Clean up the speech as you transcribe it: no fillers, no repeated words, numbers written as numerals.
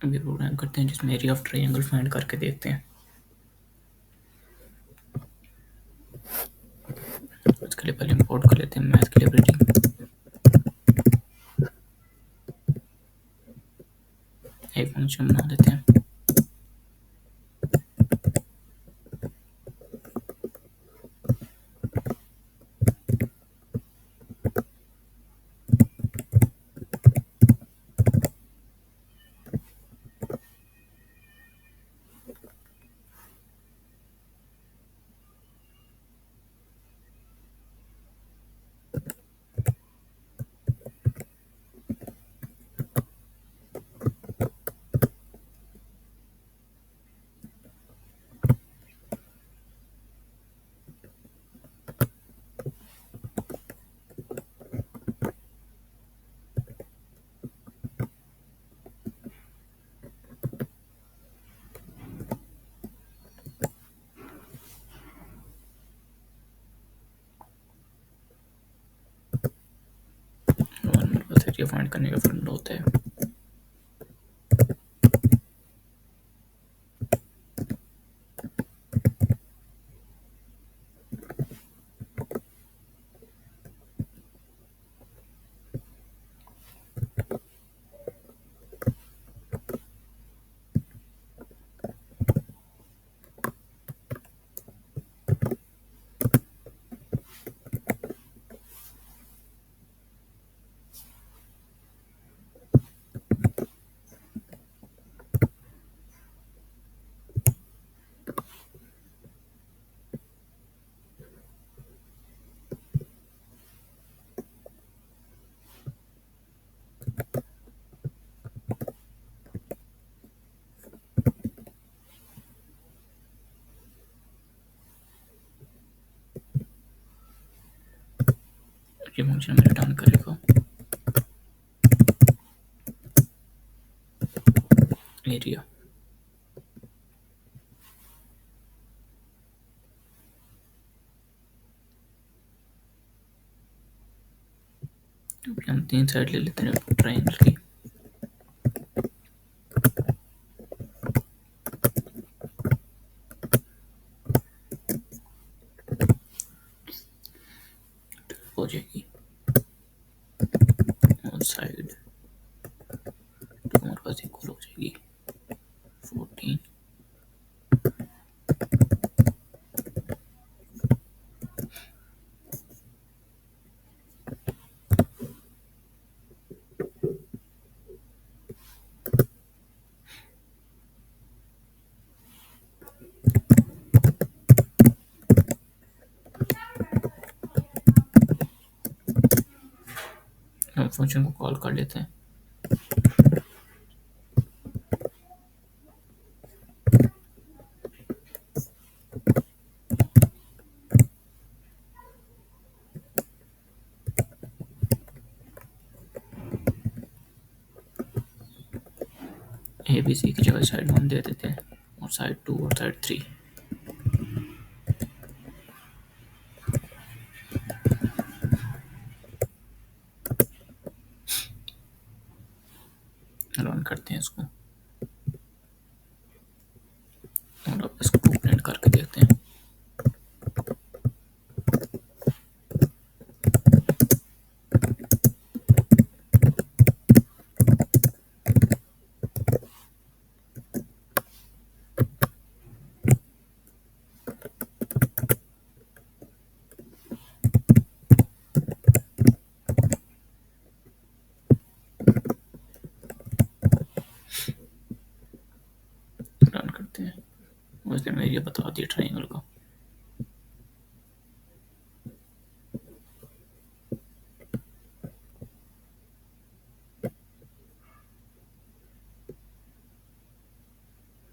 अभी प्रोग्राम करते हैं जिसमें एरिया ऑफ ट्रायंगल फाइंड करके देखते हैं। उसके लिए पहले इंपोर्ट कर लेते हैं मैथ की लाइब्रेरी। एक फंक्शन बना देते हैं। मेरे पास एरिया फाइंड करने का फॉर्मूला होता है। ये फंक्शन में रिटर्न करेगा एरिया। हम 3 साइड ले लेते हैं ट्रायंगल की। हो जाएगी वन साइड तो हमारे पास इक्वल हो जाएगी 14। हम फंक्शन को कॉल कर लेते हैं। ए बी सी की जगह साइड 1 दे देते हैं और साइड 2 और साइड 3। रन करते हैं इसको और अब इसको प्रिंट करके देखते हैं। रन करते हैं। उसने एरिया बता दिया ट्रायंगल का।